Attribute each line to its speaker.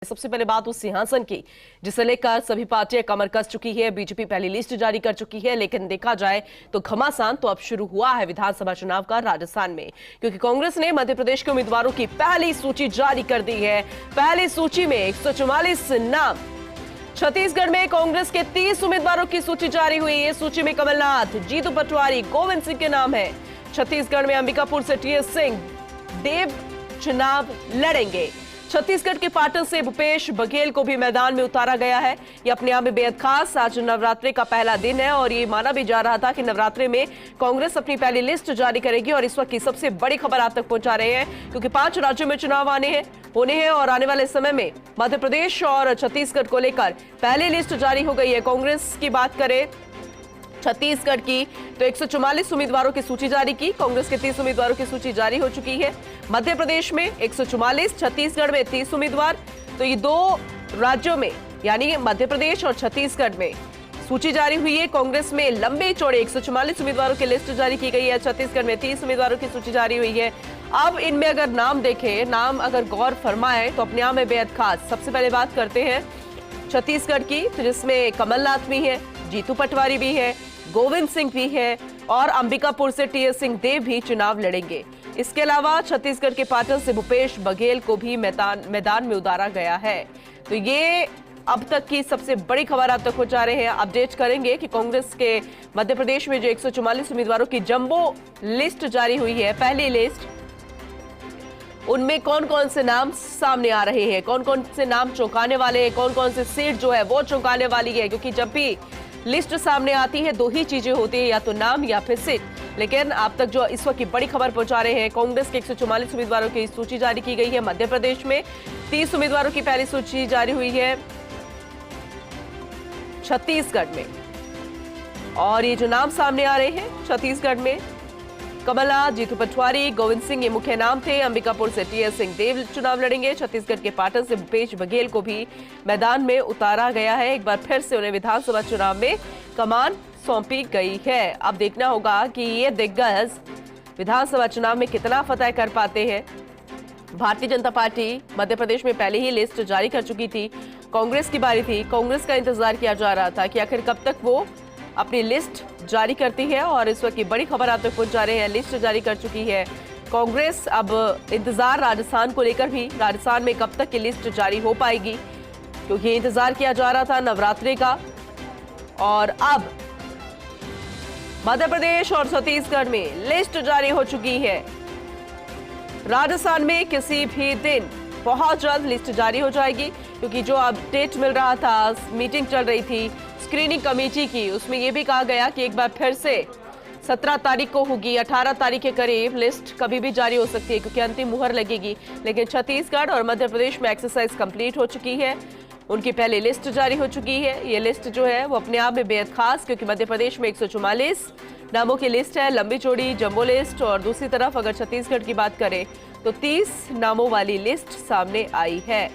Speaker 1: सबसे पहले बात उस सिंहासन की जिसे लेकर सभी पार्टियां कमर कस चुकी है। बीजेपी पहली लिस्ट जारी कर चुकी है, लेकिन देखा जाए तो घमासान तो अब शुरू हुआ है विधानसभा चुनाव का राजस्थान में, क्योंकि कांग्रेस ने मध्य प्रदेश के उम्मीदवारों की पहली सूची जारी कर दी है। पहली सूची में 144 नाम। छत्तीसगढ़ में कांग्रेस के 30 उम्मीदवारों की सूची जारी हुई है। सूची में कमलनाथ, जीतू पटवारी, गोविंद सिंह के नाम है। छत्तीसगढ़ में अंबिकापुर से टीएस सिंह देव चुनाव लड़ेंगे। छत्तीसगढ़ के पाटन से भूपेश बघेल को भी मैदान में उतारा गया है। यह अपने आप में बेहद खास। आज नवरात्रि का पहला दिन है और ये माना भी जा रहा था कि नवरात्रि में कांग्रेस अपनी पहली लिस्ट जारी करेगी। और इस वक्त की सबसे बड़ी खबर आप तक पहुंचा रहे हैं, क्योंकि 5 राज्यों में चुनाव होने हैं और आने वाले समय में मध्य प्रदेश और छत्तीसगढ़ को लेकर पहली लिस्ट जारी हो गई है। कांग्रेस की बात करें छत्तीसगढ़ की तो 144 उम्मीदवारों की सूची जारी की। कांग्रेस के 30 उम्मीदवारों की सूची जारी हो चुकी है। मध्य प्रदेश में 144, छत्तीसगढ़ में 30 उम्मीदवार। तो ये 2 राज्यों में यानी मध्य प्रदेश और छत्तीसगढ़ में सूची जारी हुई है। कांग्रेस में लंबे चौड़े 144 उम्मीदवारों की लिस्ट जारी की गई है। छत्तीसगढ़ में 30 उम्मीदवारों की सूची जारी हुई है। अब इनमें अगर नाम देखें, नाम अगर गौर फरमाए तो अपने आप में बेहद खास। सबसे पहले बात करते हैं छत्तीसगढ़ की, तो जिसमें कमलनाथ भी है, जीतू पटवारी भी है, गोविंद सिंह भी है और अंबिकापुर से टीएस सिंह देव भी चुनाव लड़ेंगे। इसके अलावा छत्तीसगढ़ के पाटन से भूपेश बघेल को भी मैदान में उतारा गया है। तो ये अब तक की सबसे बड़ी खबर आप तक पहुंचा रहे हैं। अपडेट करेंगे कि कांग्रेस के मध्य प्रदेश में जो 144 उम्मीदवारों की जंबो लिस्ट जारी हुई है, पहली लिस्ट, उनमें कौन कौन से नाम सामने आ रहे हैं, कौन कौन से नाम चौंकाने वाले हैं, कौन कौन से सीट जो है वो चौंकाने वाली है। क्योंकि जब भी लिस्ट सामने आती है 2 ही चीजें होती है, या तो नाम या फिर सीट। लेकिन आप तक जो इस वक्त की बड़ी खबर पहुंचा रहे हैं, कांग्रेस के 144 उम्मीदवारों की सूची जारी की गई है। मध्य प्रदेश में 30 उम्मीदवारों की पहली सूची जारी हुई है छत्तीसगढ़ में। और ये जो नाम सामने आ रहे हैं छत्तीसगढ़ में, कमलनाथ, जीतू पटवारी, गोविंद सिंह ये मुख्य नाम थे। अंबिकापुर से टीएस सिंह देव चुनाव लड़ेंगे। छत्तीसगढ़ के पाटन से भूपेश बघेल को भी मैदान में उतारा गया है। एक बार फिर से उन्हें विधानसभा चुनाव में कमान सौंपी गई है। अब देखना होगा कि ये दिग्गज विधानसभा चुनाव में कितना फतह कर पाते हैं। भारतीय जनता पार्टी मध्य प्रदेश में पहले ही लिस्ट जारी कर चुकी थी। कांग्रेस की बारी थी। कांग्रेस का इंतजार किया जा रहा था कि आखिर कब तक वो अपनी लिस्ट जारी करती है। और इस वक्त की बड़ी खबर आप तक पहुंचा रहे हैं, लिस्ट जारी कर चुकी है कांग्रेस। अब इंतजार राजस्थान को लेकर भी, राजस्थान में कब तक की लिस्ट जारी हो पाएगी, क्योंकि इंतजार किया जा रहा था नवरात्रि का। और अब मध्य प्रदेश और छत्तीसगढ़ में लिस्ट जारी हो चुकी है। राजस्थान में किसी भी दिन बहुत जल्द लिस्ट जारी हो जाएगी, क्योंकि जो अपडेट मिल रहा था, मीटिंग चल रही थी स्क्रीनिंग कमेटी की, उसमें यह भी कहा गया कि एक बार फिर से 17 तारीख को होगी, 18 तारीख के करीब लिस्ट कभी भी जारी हो सकती है, क्योंकि अंतिम मुहर लगेगी। लेकिन छत्तीसगढ़ और मध्य प्रदेश में एक्सरसाइज कंप्लीट हो चुकी है। उनकी पहली लिस्ट जारी हो चुकी है। ये लिस्ट जो है वो अपने आप में बेहद खास, क्योंकि मध्य प्रदेश में 144 नामों की लिस्ट है, लंबी चौड़ी जंबो लिस्ट। और दूसरी तरफ अगर छत्तीसगढ़ की बात करें तो 30 नामों वाली लिस्ट सामने आई है।